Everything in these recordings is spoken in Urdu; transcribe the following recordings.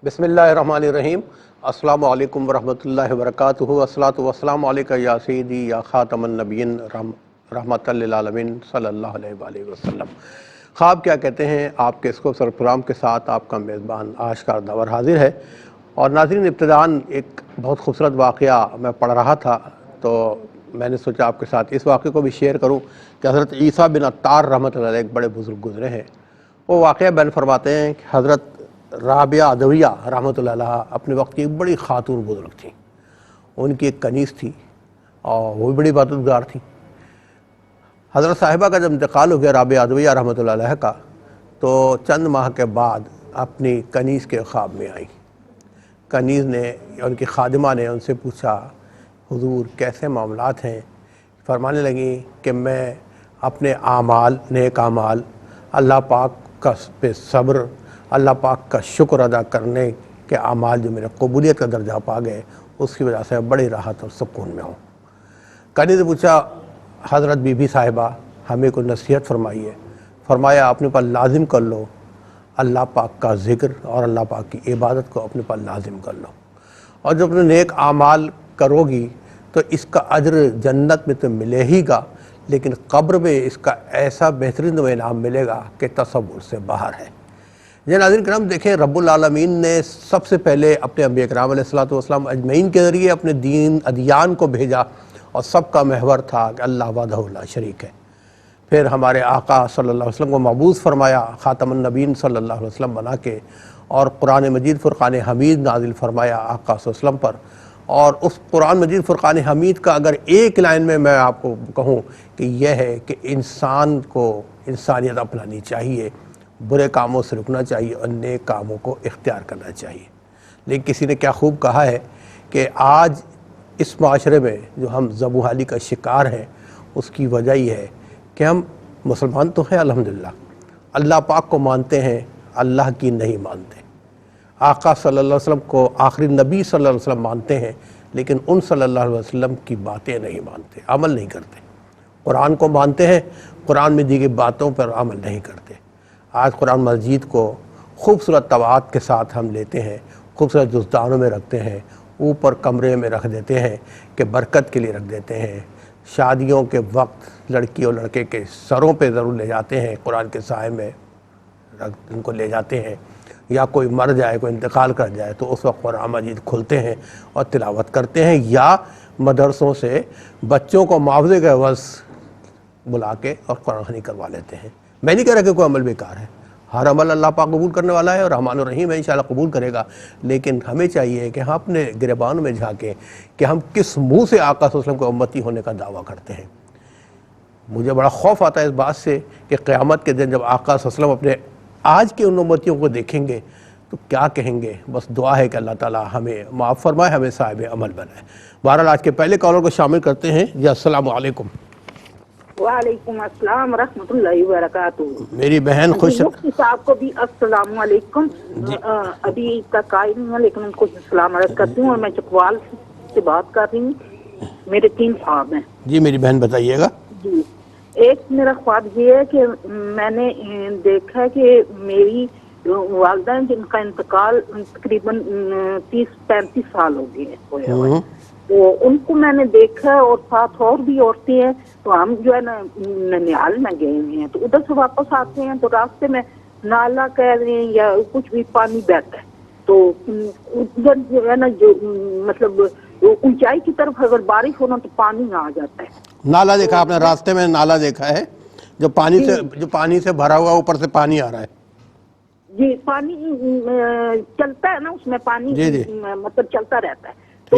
بسم اللہ الرحمن الرحیم۔ السلام علیکم ورحمۃ اللہ وبرکاتہ۔ والصلاۃ والسلام علیکہ یا سیدی یا خاتم النبیین رحمۃ للعالمین صلی اللہ علیہ وآلہ وسلم۔ خواب کیا کہتے ہیں آپ کے اس خوبصورت پروگرام کے ساتھ آپ کا میزبان آشکار داور حاضر ہے۔ اور ناظرین، ابتداً ایک بہت خوبصورت واقعہ میں پڑھ رہا تھا تو میں نے سوچا آپ کے ساتھ اس واقعے کو بھی شیئر کروں کہ حضرت عیسیٰ بن عطار رحمۃ اللہ علیہ ایک بڑے بزرگ گزرے ہیں۔ وہ واقعہ بیان فرماتے ہیں کہ حضرت رابعہ عدویہ رحمۃ اللہ علیہ اپنے وقت کی ایک بڑی خاتون بزرگ تھیں۔ ان کی ایک کنیز تھی اور وہ بھی بڑی عبادتگار تھیں۔ حضرت صاحبہ کا جب انتقال ہو گیا رابعہ عدویہ رحمۃ اللہ علیہ کا، تو چند ماہ کے بعد اپنی کنیز کے خواب میں آئی۔ کنیز نے، ان کی خادمہ نے ان سے پوچھا، حضور کیسے معاملات ہیں؟ فرمانے لگیں کہ میں اپنے اعمال، نیک اعمال، اللہ پاک کا پہ صبر، اللہ پاک کا شکر ادا کرنے کے اعمال جو میرے قبولیت کا درجہ پا گئے، اس کی وجہ سے بڑی راحت اور سکون میں ہوں۔ کنیز نے پوچھا، حضرت بی بی صاحبہ ہمیں کوئی نصیحت فرمائیے۔ فرمایا اپنے پر لازم کر لو اللہ پاک کا ذکر اور اللہ پاک کی عبادت کو اپنے پر لازم کر لو، اور جب اپنے نیک اعمال کرو گی تو اس کا اجر جنت میں تو ملے ہی گا، لیکن قبر میں اس کا ایسا بہترین انعام ملے گا کہ تصور سے باہر ہے۔ یہ ناظرین کرام دیکھیں، رب العالمین نے سب سے پہلے اپنے انبیاء کرام علیہ الصلوۃ والسلام اجمعین کے ذریعے اپنے ادیان کو بھیجا، اور سب کا محور تھا کہ اللہ وحدہ لا شریک ہے۔ پھر ہمارے آقا صلی اللہ علیہ وسلم کو مبعوث فرمایا خاتم النبیین صلی اللہ علیہ وسلم بنا کے، اور قرآن مجید فرقان حمید نازل فرمایا آقا صلی اللہ علیہ وسلم پر۔ اور اس قرآن مجید فرقان حمید کا اگر ایک لائن میں آپ کو کہوں کہ یہ ہے کہ انسان کو انسانیت اپنانی چاہیے، برے کاموں سے رکنا چاہیے اور نیک کاموں کو اختیار کرنا چاہیے۔ لیکن کسی نے کیا خوب کہا ہے کہ آج اس معاشرے میں جو ہم ذبوحالی کا شکار ہیں، اس کی وجہ یہ ہے کہ ہم مسلمان تو ہیں الحمدللہ، اللہ پاک کو مانتے ہیں، اللہ کی نہیں مانتے، آقا صلی اللہ علیہ وسلم کو آخری نبی صلی اللہ علیہ وسلم مانتے ہیں، لیکن ان صلی اللہ علیہ وسلم کی باتیں نہیں مانتے، عمل نہیں کرتے۔ قرآن کو مانتے ہیں، قرآن میں دی گئی باتوں پر عمل نہیں کرتے۔ آج قرآن مجید کو خوبصورت طبعات کے ساتھ ہم لیتے ہیں، خوبصورت جزدانوں میں رکھتے ہیں، اوپر کمرے میں رکھ دیتے ہیں کہ برکت کے لیے رکھ دیتے ہیں۔ شادیوں کے وقت لڑکی اور لڑکے کے سروں پہ ضرور لے جاتے ہیں، قرآن کے سائے میں ان کو لے جاتے ہیں، یا کوئی مر جائے، کوئی انتقال کر جائے تو اس وقت قرآن مجید کھولتے ہیں اور تلاوت کرتے ہیں، یا مدرسوں سے بچوں کو معاوضے کے عوض بلا کے اور قرآن خوانی کروا لیتے ہیں۔ میں نہیں کہہ رہا کہ کوئی عمل بیکار ہے، ہر عمل اللہ پاک قبول کرنے والا ہے اور رحمان الرحیم ہے، انشاءاللہ قبول کرے گا، لیکن ہمیں چاہیے کہ ہم اپنے گریبانوں میں جھانکیں کہ ہم کس منہ سے آقا صلی اللہ علیہ وسلم کو امتی ہونے کا دعویٰ کرتے ہیں۔ مجھے بڑا خوف آتا ہے اس بات سے کہ قیامت کے دن جب آقا صلی اللہ علیہ وسلم اپنے آج کے ان امتیوں کو دیکھیں گے تو کیا کہیں گے؟ بس دعا ہے کہ اللہ تعالیٰ ہمیں معاف فرمائے، ہمیں صاحب عمل بنائے۔ بہرحال آج کے پہلے کالر کو شامل کرتے ہیں۔ جی السلام علیکم۔ وعلیکم السلام ورحمۃ اللہ وبرکاتہ۔ میری بہن خوش مفتی صاحب کو بھی السلام علیکم۔ ابھی تک آئی نہیں ہوں لیکن ان کو السلام علیکم کرتی ہوں، اور میں چکوال سے بات کر رہی ہوں۔ میرے 3 خواب ہیں۔ جی میری بہن بتائیے گا۔ جی، ایک میرا خواب یہ ہے کہ میں نے دیکھا ہے کہ میری والدہ جن کا انتقال تقریباً 30-35 سال ہو گئے ہیں، تو ان کو میں نے دیکھا، اور ساتھ اور بھی عورتیں ہیں، تو ہم جو ہے نا ننیال میں گئے ہوئے ہیں، تو ادھر سے واپس آتے ہیں تو راستے میں نالا کہہ رہے ہیں یا کچھ بھی پانی بہتا ہے، تو ادھر جو ہے نا جو مطلب اونچائی کی طرف اگر بارش ہونا تو پانی آ جاتا ہے۔ نالا دیکھا آپ نے؟ راستے میں نالا دیکھا ہے جو پانی سے بھرا ہوا، اوپر سے پانی آ رہا ہے؟ جی، پانی چلتا ہے نا، اس میں پانی مطلب چلتا رہتا ہے، تو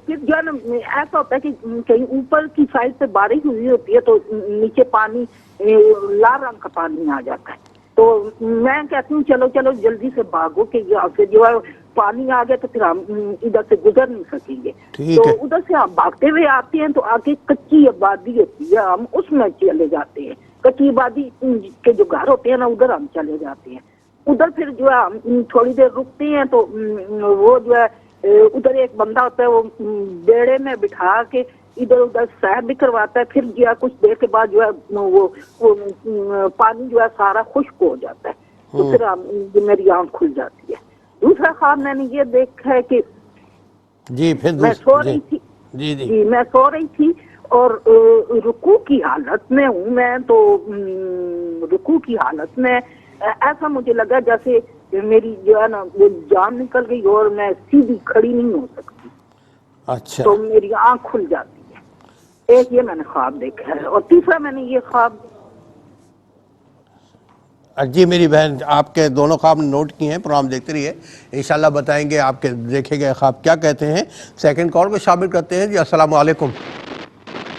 پھر جو ہے نا ایسا ہوتا ہے کہ کہیں اوپر کی سائڈ سے بارش ہوئی ہوتی ہے تو نیچے پانی لال رنگ کا پانی آ جاتا ہے، تو میں کہتی ہوں چلو چلو جلدی سے بھاگو کہ جو ہے پانی آ گیا تو پھر ہم ادھر سے گزر نہیں سکیں گے، تو ادھر سے ہم بھاگتے ہوئے آتے ہیں تو آگے کچی آبادی ہوتی ہے، ہم اس میں چلے جاتے ہیں، کچی آبادی کے جو گھر ہوتے ہیں نا ادھر ہم چلے جاتے ہیں، ادھر پھر جو ہے ہم تھوڑی دیر رکتے ہیں تو وہ جو ہے ادھر ایک بندہ ہوتا ہے، وہ بیڑے میں بٹھا کے ادھر ادھر سیر بھی کرواتا ہے، پھر جو ہے کچھ دیر کے بعد جو ہے وہ پانی جو ہے سارا خشک ہو جاتا ہے، تو پھر میری آنکھ کھل جاتی ہے، دوسرا خواب میں نے یہ دیکھا ہے کہ جی پھر میں سو رہی تھی، جی جی جی میں سو رہی تھی اور رکوع کی حالت میں ہوں میں، تو رکوع کی حالت میں ایسا مجھے لگا جیسے میری جو ہے نا وہ جان نکل گئی اور میں سیدھی کھڑی نہیں ہو سکتی، اچھا تو میری آنکھ کھل جاتی ہے۔ ایک یہ میں نے خواب دیکھا ہے، اور تیسرا میں نے یہ خواب، جی میری بہن آپ کے دونوں خواب نوٹ کیے ہیں، پروگرام دیکھتے رہیے، انشاءاللہ بتائیں گے آپ کے دیکھے گئے خواب کیا کہتے ہیں۔ سیکنڈ کال کو شامل کرتے ہیں۔ جی السلام علیکم۔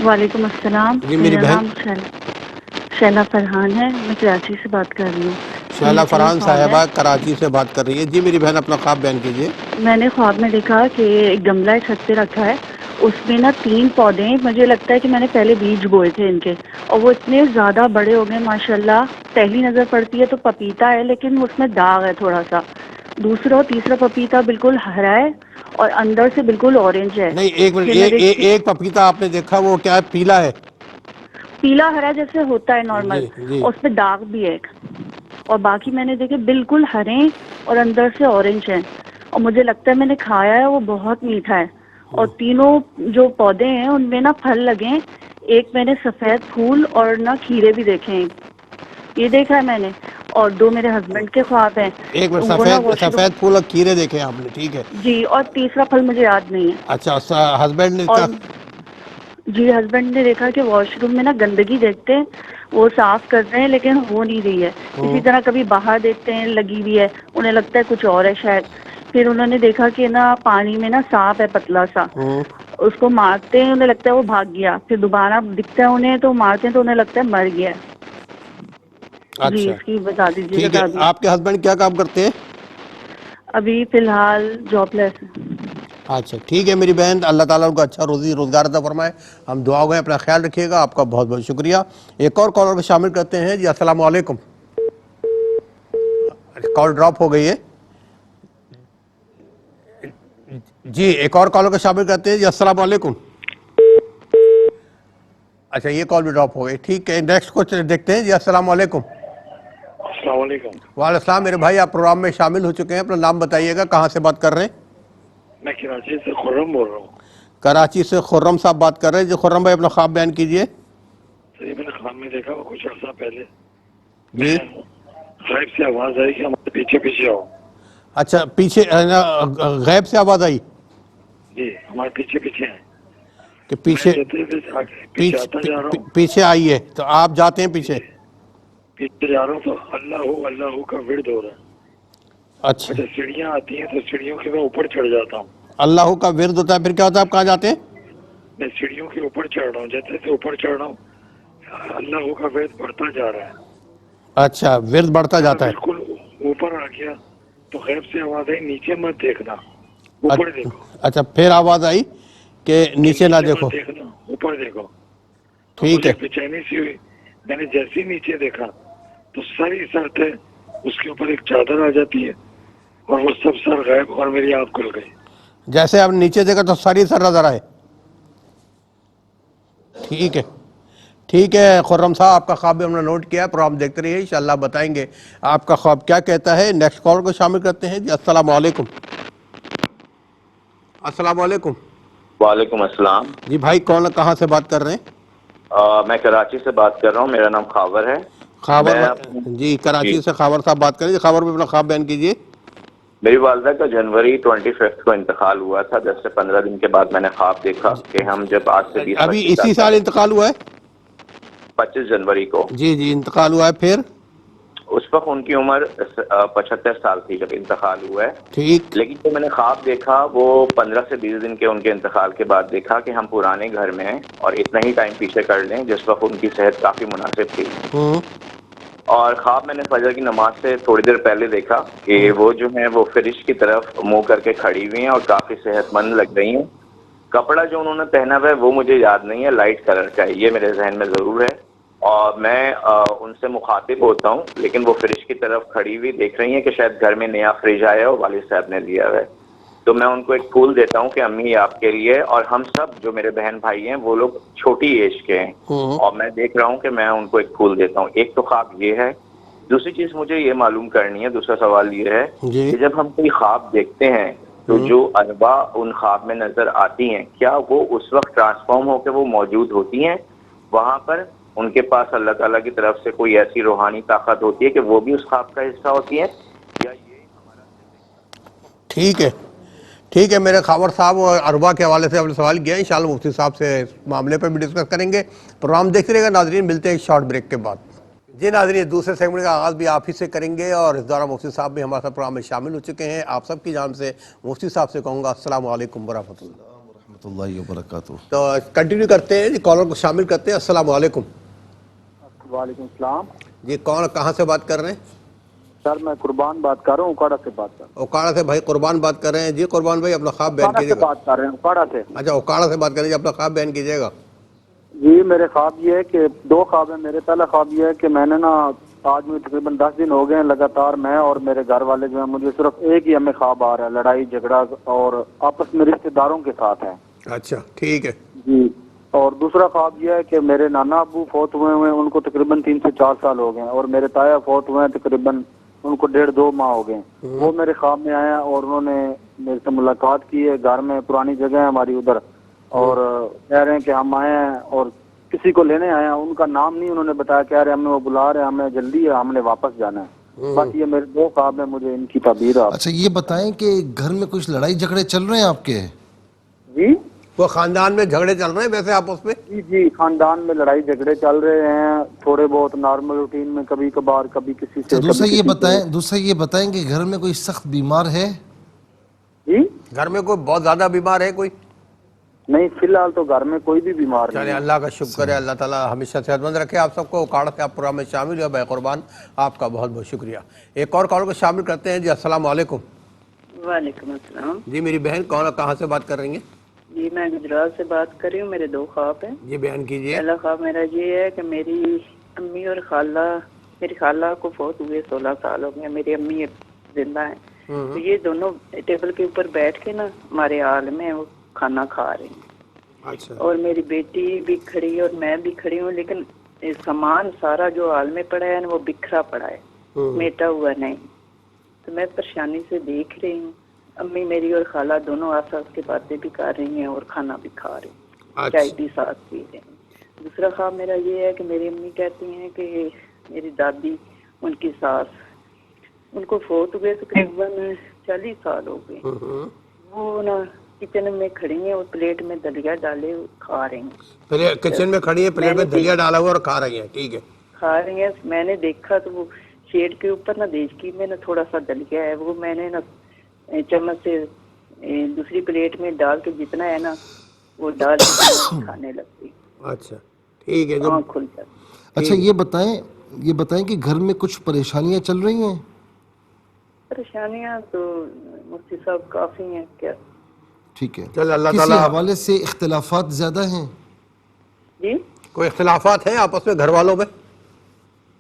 وعلیکم السلام، جی میری میرا بہن نام شیلا فرحان ہے، میں کراچی سے بات کر رہی ہوں۔ شیلہ میرا یہ فرحان خواب ہے، صاحبہ کراچی سے بات کر رہی ہے۔ جی میری بہن اپنا خواب بیان کیجیے۔ میں نے خواب میں دیکھا کہ ایک گملہ چھت پہ رکھا ہے، اس میں نا 3 پودے ہیں، مجھے لگتا ہے کہ میں نے پہلے بیج بوئے تھے ان کے، اور وہ اتنے زیادہ بڑے ہو گئے ماشاءاللہ۔ پہلی نظر پڑتی ہے تو پپیتا ہے لیکن اس میں داغ ہے تھوڑا سا، دوسرا اور تیسرا پپیتا بالکل ہرا ہے اور اندر سے بالکل اورنج ہے۔ نہیں ایک منٹ، پھر میں دیکھتی ایک پپیتا آپ نے دیکھا وہ کیا ہے، پیلا ہے؟ پیلا ہرا جیسے ہوتا ہے نارمل، جی جی اور اس پہ داغ بھی ہے ایک، اور باقی میں نے دیکھے بالکل ہرے اور اندر سے اورنج ہیں، اور مجھے لگتا ہے میں نے کھایا ہے وہ بہت میٹھا ہے۔ اور تینوں جو پودے ہیں ان میں نا پھل لگے ہیں، ایک میں نے سفید پھول اور نہ کھیرے بھی دیکھے ہیں، یہ دیکھا ہے میں نے۔ اور 2 میرے ہسبینڈ کے خواب ہیں، ایک منٹ، وہ نا واش روم، سفید پھول اور کھیرے دیکھے آپ نے، ٹھیک ہے۔ جی، اور تیسرا پھل مجھے یاد نہیں ہے۔ اچھا ہسبینڈ نے اور کہا جی ہسبینڈ نے دیکھا کہ واش روم میں نا گندگی دیکھتے ہیں، وہ صاف کر رہے ہیں لیکن ہو نہیں رہی ہے، اسی طرح کبھی باہر دیکھتے ہیں لگی ہوئی ہے، انہیں لگتا ہے کچھ اور ہے شاید۔ پھر انہوں نے دیکھا کہ نا پانی میں نا سانپ ہے پتلا سا، اس کو مارتے ہیں انہیں لگتا ہے وہ بھاگ گیا، پھر دوبارہ دکھتا ہے انہیں تو مارتے ہیں تو انہیں لگتا ہے مر گیا ہے۔ جی اچھا اس کی بتا دیجیے گا ٹھیک ہے۔ تعبیر۔ آپ کے ہسبینڈ کیا کام کرتے ہیں؟ ابھی فی الحال جاب لیس ہے۔ اچھا ٹھیک ہے میری بہن، اللہ تعالیٰ ان کو اچھا روزی روزگار عطا فرمائے۔ ہم دعا گئے، اپنا خیال رکھیے گا، آپ کا بہت بہت شکریہ۔ ایک اور کالر کو شامل کرتے ہیں۔ جی السلام علیکم۔ کال ڈراپ ہو گئی ہے۔ جی ایک اور کالر کو شامل کرتے ہیں۔ جی السلام علیکم۔ اچھا یہ کال بھی ڈراپ ہو گئی، ٹھیک ہے۔ نیکسٹ کو دیکھتے ہیں۔ جی السلام علیکم۔ السلام علیکم۔ وعلیکم السلام میرے بھائی، آپ پروگرام میں شامل ہو چکے ہیں، اپنا نام بتائیے گا، کہاں سے بات کر رہے ہیں؟ میں کراچی سے خرم بول رہا ہوں۔ کراچی سے خرم صاحب بات کر رہے ہیں۔ جی خرم بھائی اپنا خواب بیان کیجئے۔ تو یہ میں نے خواب میں دیکھا وہ کچھ عرصہ پہلے جی غائب سے آواز آئی کہ ہمارے پیچھے پیچھے آؤ۔ اچھا پیچھے غیب سے آواز آئی جی ہمارے پیچھے پیچھے ہیں، کہ میں جاتے پیچھے آتا جا رہا ہوں، پیچھے آئیے، تو آپ جاتے ہیں پیچھے؟ پیچھے جا رہا ہوں تو اللہ کا ورد ہو رہا ہے، اچھا اور جب سیڑھیاں آتی ہیں تو سیڑھیوں کے میں اوپر چڑھ جاتا ہوں۔ اللہ کا ورد ہوتا ہے، پھر کیا ہوتا ہے؟ آپ کہاں جاتے ہیں؟ میں سیڑھیوں کے اوپر چڑھ رہا ہوں، جیسے سے اوپر چڑھ رہا ہوں اللہ کا ورد بڑھتا جا رہا ہے۔ اچھا ورد بڑھتا جاتا ہے۔ بالکل اوپر آ گیا تو غیب سے آواز آئی نیچے مت دیکھنا، اوپر دیکھو۔ اچھا پھر آواز آئی کہ نیچے نہ دیکھو۔ مت دیکھنا، اوپر دیکھو۔ تو ٹھیک مجھے ہے۔ بے چینی سی ہوئی، میں نے جیسے ہی نیچے دیکھا تو سر ہی سر تھے، اس کے اوپر ایک چادر آ جاتی ہے اور وہ سب سر غائب اور میری آنکھ کھل گئی۔ جیسے آپ نیچے دیکھا تو ساری سر نظر آئے۔ ٹھیک ہے ٹھیک ہے خرم صاحب، آپ کا خواب بھی ہم نے نوٹ کیا ہے، پروگرام دیکھتے رہیے، انشاءاللہ بتائیں گے آپ کا خواب کیا کہتا ہے۔ نیکسٹ کال کو شامل کرتے ہیں۔ جی السلام علیکم۔ السلام علیکم۔ وعلیکم السلام۔ جی بھائی کون، کہاں سے بات کر رہے ہیں؟ میں کراچی سے بات کر رہا ہوں، میرا نام خاور ہے۔ خاور میں جی کراچی سے خاور صاحب بات کر رہے ہیں۔ خاور بھی اپنا خواب بیان کیجیے۔ میری والدہ کا جنوری 25 کو انتقال ہوا تھا۔ 10 سے 15 دن کے بعد میں نے خواب دیکھا کہ ہم جب آج سے 20-25 ابھی اسی سال انتقال ہوا ہے؟ 25 جنوری کو۔ جی جی انتقال ہوا ہے، پھر؟ اس وقت ان کی عمر 75 سال تھی جب انتقال ہوا ہے۔ ٹھیک۔ لیکن جو میں نے خواب دیکھا وہ 15 سے 20 دن کے ان کے انتقال کے بعد دیکھا کہ ہم پرانے گھر میں ہیں، اور اتنا ہی ٹائم پیچھے کر لیں جس وقت ان کی صحت کافی مناسب تھی۔ اور خواب میں نے فجر کی نماز سے تھوڑی دیر پہلے دیکھا کہ وہ جو ہیں وہ فرش کی طرف منہ کر کے کھڑی ہوئی ہیں اور کافی صحت مند لگ رہی ہیں۔ کپڑا جو انہوں نے پہنا ہوا ہے وہ مجھے یاد نہیں ہے، لائٹ کلر کا ہے، یہ میرے ذہن میں ضرور ہے۔ اور میں ان سے مخاطب ہوتا ہوں، لیکن وہ فرش کی طرف کھڑی ہوئی دیکھ رہی ہیں کہ شاید گھر میں نیا فریج آیا ہو، والد صاحب نے دیا ہے۔ تو میں ان کو ایک پھول دیتا ہوں کہ امی یہ آپ کے لیے، اور ہم سب جو میرے بہن بھائی ہیں وہ لوگ چھوٹی ایج کے ہیں، اور میں دیکھ رہا ہوں کہ میں ان کو ایک پھول دیتا ہوں۔ ایک تو خواب یہ ہے۔ دوسری چیز مجھے یہ معلوم کرنی ہے، دوسرا سوال یہ ہے جی کہ جب ہم کوئی خواب دیکھتے ہیں تو جو ارواح ان خواب میں نظر آتی ہیں، کیا وہ اس وقت ٹرانسفارم ہو کے وہ موجود ہوتی ہیں وہاں پر؟ ان کے پاس اللہ تعالیٰ کی طرف سے کوئی ایسی روحانی طاقت ہوتی ہے کہ وہ بھی اس خواب کا حصہ ہوتی ہے، یا یہ ہمارا؟ ٹھیک ہے، ٹھیک ہے میرے خاور صاحب، اور ارواح کے حوالے سے آپ نے سوال کیا، انشاءاللہ مفتی صاحب سے اس معاملے پر بھی ڈسکس کریں گے۔ پروگرام دیکھتے رہے گا ناظرین، ملتے ہیں ایک شارٹ بریک کے بعد۔ جی ناظرین، دوسرے سیگمنٹ کا آغاز بھی آپ ہی سے کریں گے، اور اس دوران مفتی صاحب بھی ہمارے ساتھ پروگرام میں شامل ہو چکے ہیں۔ آپ سب کی جانب سے مفتی صاحب سے کہوں گا السلام علیکم ورحمۃ اللہ وبرکاتہ۔ تو کنٹینیو کرتے ہیں جی، کالر کو شامل کرتے ہیں۔ السلام علیکم۔ وعلیکم السلام جی کون، کہاں سے بات کر رہے ہیں؟ سر، میں قربان بات کر رہا ہوں، اکاڑا سے بات کر رہا اوکاڑا سے بھائی قربان بات کر رہے ہیں۔ جی قربان بھائی اپنا خواب ہوں، بیان اکاڑا کیجیے سے گا۔ بات کر رہے ہیں، اکاڑا سے۔ اچھا اوکاڑا سے بات کر رہے ہیں، اپنا خواب بیان کیجیے گا۔ جی میرے خواب یہ ہے کہ دو خواب ہیں میرے۔ پہلا خواب یہ ہے کہ میں نے آج مجھے تقریباً 10 دن ہو گئے ہیں لگاتار، میں اور میرے گھر والے جو ہیں، مجھے صرف ایک ہی ہمیں خواب آ رہا ہے، لڑائی جھگڑا اور آپس میں رشتہ داروں کے ساتھ ہے۔ اچھا ٹھیک ہے۔ جی، اور دوسرا خواب یہ ہے کہ میرے نانا ابو فوت ہوئے ہوئے ہیں، ان کو تقریباً 3 سے 4 سال ہو گئے ہیں، اور میرے تایا فوت ہوئے ہیں تقریباً ان کو 1.5-2 ماہ ہو گئے ہیں۔ وہ میرے خواب میں آیا اور انہوں نے میرے سے ملاقات کی ہے گھر میں، پرانی جگہ ہے ہماری ادھر، اور کہہ رہے ہیں کہ ہم آئے ہیں اور کسی کو لینے آئے ہیں۔ ان کا نام نہیں انہوں نے بتایا، کہہ رہے ہیں ہمیں وہ بلا رہے ہیں، ہمیں جلدی ہے، ہم نے واپس جانا ہے۔ بس یہ میرے 2 خواب ہیں، مجھے ان کی تعبیر آپ۔ اچھا یہ بتائیں کہ گھر میں کچھ لڑائی جھگڑے چل رہے ہیں آپ کے؟ جی وہ خاندان میں جھگڑے چل رہے ہیں ویسے آپس میں؟ جی، خاندان میں لڑائی جھگڑے چل رہے ہیں، تھوڑے بہت نارمل روٹین میں، کبھی کبھار، کبھی کسی سے، دوسرا کبھی یہ کسی سے۔ دوسرا یہ بتائیں کہ گھر میں کوئی سخت بیمار ہے؟ جی گھر میں کوئی بہت زیادہ بیمار ہے کوئی؟ نہیں، فی الحال تو گھر میں کوئی بھی بیمار نہیں چلے ہے۔ اللہ کا شکر ہے، اللہ تعالیٰ ہمیشہ صحت مند رکھے آپ سب کو۔ اوکاڑا سے آپ پروگرام میں شامل ہوئے، بے قربان آپ کا بہت بہت شکریہ۔ ایک اور کال کو شامل کرتے ہیں جی۔ السلام علیکم۔ وعلیکم السلام جی میری بہن کون، کہاں سے بات کر رہی ہیں؟ جی، میں گجرات سے بات کر رہی ہوں۔ میرے 2 خواب ہیں۔ جی بیان کیجیے۔ پہلا خواب میرا یہ ہے کہ میری امی اور خالہ، میری خالہ کو فوت ہوئے 16 سال ہو گئے، میری امی زندہ ہیں، تو یہ دونوں ٹیبل کے اوپر بیٹھ کے ہمارے حال میں وہ کھانا کھا رہی ہیں، اچھا اور میری بیٹی بھی کھڑی ہے اور میں بھی کھڑی ہوں، لیکن سامان سارا جو حال میں پڑا ہے وہ بکھرا پڑا ہے، میٹا ہوا نہیں۔ تو میں پریشانی سے دیکھ رہی ہوں، امی میری اور خالہ دونوں آس پاس کے باتیں بھی کر رہی ہیں اور کھانا بھی کھا رہی ہیں، چائے بھی ساتھ پی رہے ہیں۔ دوسرا خواب میرا یہ ہے کہ میری امی کہتی ہیں کہ میری دادی، ان کی ساس، ان کو فوت ہوئے تقریباً 40 سال ہو گئے، وہ کچن میں کھڑی ہیں اور پلیٹ میں دلیا ڈالے کھا رہی ہیں۔ پہلے کچن میں کھڑی ہیں، پلیٹ میں دلیا ڈالا ہوا اور کھا رہی ہیں، ٹھیک ہے۔ کھا رہی ہیں، میں نے دیکھا تو وہ شیڈ کے اوپر دیکھی میں نے تھوڑا سا دلیا ہے، وہ میں نے چمچ سے دوسری پلیٹ میں ڈال کے جتنا ہے وہ ڈال کے کھانے لگتی۔ اچھا ٹھیک ہے۔ آنکھ کھل جاتی۔ اچھا یہ بتائیں کہ گھر میں کچھ پریشانیاں چل رہی ہیں؟ پریشانیاں تو مفتی صاحب کافی ہیں، کیا؟ ٹھیک ہے۔ چل اللہ کسی تعالیٰ، حوالے سے اختلافات زیادہ ہیں؟ جی کوئی اختلافات ہیں آپس میں گھر والوں میں؟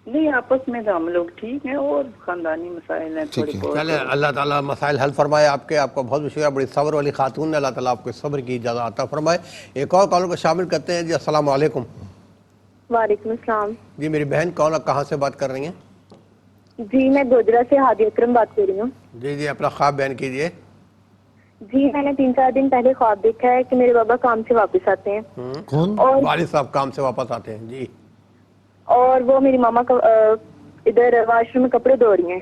نہیں، آپس میں تو ہم لوگ ٹھیک ہیں، اور خاندانی مسائل ہیں تھوڑے بہت۔ چلے اللہ تعالیٰ مسائل حل فرمائے آپ کے، آپ کا بہت شکریہ، بڑی صبر والی خاتون نے، اللہ تعالیٰ آپ کو صبر کی اجازت عطا فرمائے۔ ایک اور کالر کو شامل کرتے ہیں جی۔ السلام علیکم۔ وعلیکم السلام۔ جی میری بہن کون، کہاں سے بات کر رہی ہیں؟ جی میں گوجرا سے ہادی اکرم بات کر رہی ہوں۔ جی جی اپنا خواب بیان کیجیے۔ جی میں نے 3-4 دن پہلے خواب دیکھا ہے کہ میرے بابا کام سے واپس آتے ہیں، کون؟ اور والد صاحب کام سے واپس آتے ہیں جی، اور وہ میری ماما ادھر واش روم میں کپڑے دھو رہی ہیں،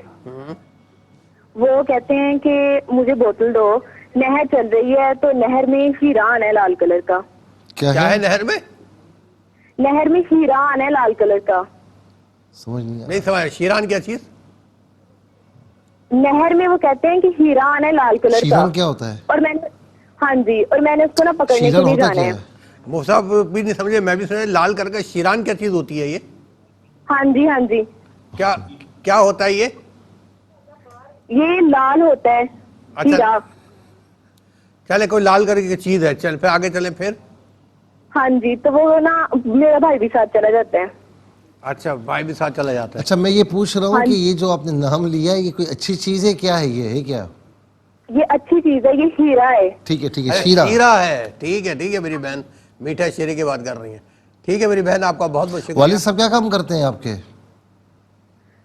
وہ کہتے ہیں کہ مجھے بوتل دو، نہر چل رہی ہے تو نہر میں ہیران ہے لال کلر کا۔ کیا ہے نہر میں؟ نہر میں ہیران ہے لال کلر کا۔ سمجھ نہیں نہیں سمجھ، شیران کیا چیز؟ نہر میں وہ کہتے ہیں کہ ہیران ہے لال کلر کا۔ شیران کیا ہوتا ہے؟ اور میں نے، ہاں جی، اور میں نے اس کو پکڑنے کے شیران لیے ہوتا جانا کیا ہے۔ ہے؟ وہ صاحب بھی نہیں سمجھے، میں بھی سمجھے لال کر کے، شیران کیا چیز ہوتی ہے یہ؟ ہاں جی ہاں جی، کیا ہوتا ہے یہ؟ یہ لال ہوتا ہے ہیرا۔ چلے کوئی لال کر کے چیز ہے، چل پھر آگے چلیں پھر۔ ہاں جی، تو وہ میرا بھائی بھی ساتھ چلا جاتا ہے۔ اچھا بھائی بھی ساتھ چلا جاتا ہے۔ اچھا میں یہ پوچھ رہا ہوں کہ یہ جو آپ نے نام لیا ہے یہ کوئی اچھی چیز ہے، کیا ہے یہ کیا؟ یہ اچھی چیز ہے، یہ ہیرا ہے۔ ٹھیک ہے شیرہ ہے، ٹھیک ہے میری بہن میٹھا شیرے کی بات کر رہی ہیں، ٹھیک ہے میری بہن، آپ کا بہت بہت شکریہ۔ والد صاحب کیا کام کرتے ہیں آپ کے؟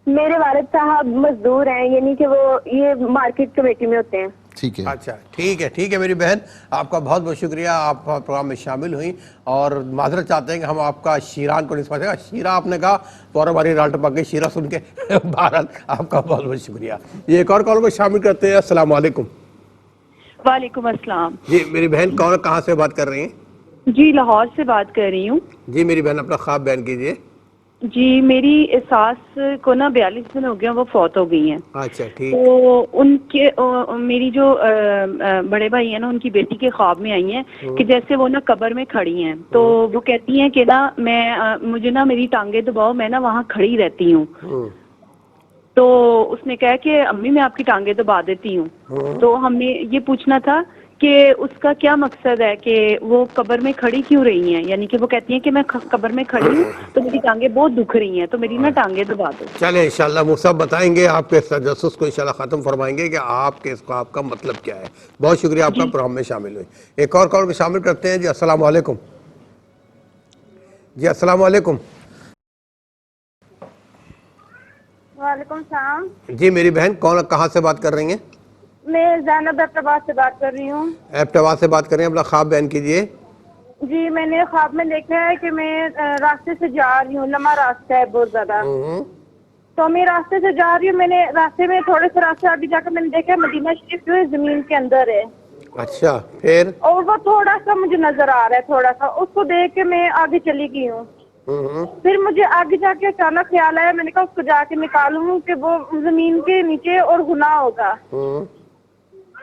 میرے والد صاحب مزدور ہیں، یعنی کہ وہ یہ مارکیٹ کمیٹی میں ہوتے ہیں. ٹھیک ہے. اچھا ٹھیک ہے میری بہن، آپ کا بہت بہت شکریہ، آپ پروگرام میں شامل ہوئیں، اور معذرت چاہتے ہیں کہ ہم آپ کا شیران کو نسبت ہے. شیرہ آپ نے کہا فوراً ہماری رال ٹپک گئی شیرہ سن کے. بہرحال آپ کا بہت بہت شکریہ. یہ ایک اور کال کو شامل کرتے ہیں. السلام علیکم. وعلیکم السلام. جی میری بہن کون کہاں سے بات کر رہی ہیں؟ جی لاہور سے بات کر رہی ہوں. جی میری بہن اپنا خواب بیان کیجیے. جی میری ساس کو نا 42 دن ہو گئے، وہ فوت ہو گئی ہیں. اچھا ٹھیک. تو ان کے میری جو بڑے بھائی ہیں نا، ان کی بیٹی کے خواب میں آئی ہیں کہ جیسے وہ نا قبر میں کھڑی ہیں. تو وہ کہتی ہیں کہ نا مجھے نا میری ٹانگیں دباؤ، میں نا وہاں کھڑی رہتی ہوں. تو اس نے کہا کہ امی میں آپ کی ٹانگیں دبا دیتی ہوں. تو ہم نے یہ پوچھنا تھا کہ اس کا کیا مقصد ہے کہ وہ قبر میں کھڑی کیوں رہی ہیں، یعنی کہ وہ کہتی ہیں کہ میں قبر میں کھڑی ہوں تو میری ٹانگیں بہت دکھ رہی ہیں، تو میری نا ٹانگیں دبا دو. چلیں انشاءاللہ مصعب بتائیں گے، آپ کے تجسس کو انشاءاللہ ختم فرمائیں گے کہ آپ کے اس خواب کا مطلب کیا ہے. بہت شکریہ آپ کا پروگرام میں شامل ہوئے. ایک اور کال کو شامل کرتے ہیں. جی السلام علیکم. جی السلام علیکم. وعلیکم السلام. جی میری بہن کون کہاں سے بات کر رہی ہیں؟ میں زینب ایبٹ سے بات کر رہی ہوں. ایبٹ سے بات کر رہی ہیں. اپنا خواب بیان کیجیے. جی میں نے خواب میں دیکھا ہے کہ میں راستے سے جا رہی ہوں، لمبا راستہ ہے بہت زیادہ. تو میں راستے سے جا رہی ہوں، میں نے راستے میں تھوڑے سے راستے آگے جا کر میں نے دیکھا مدینہ شریف جو ہے زمین کے اندر ہے. اچھا پھر؟ اور وہ تھوڑا سا مجھے نظر آ رہا ہے، تھوڑا سا اس کو دیکھ کے میں آگے چلی گئی ہوں. پھر مجھے آگے جا کے اچانک خیال آیا، میں نے کہا اس کو جا کے نکالوں کہ وہ زمین کے نیچے اور گناہ ہوگا.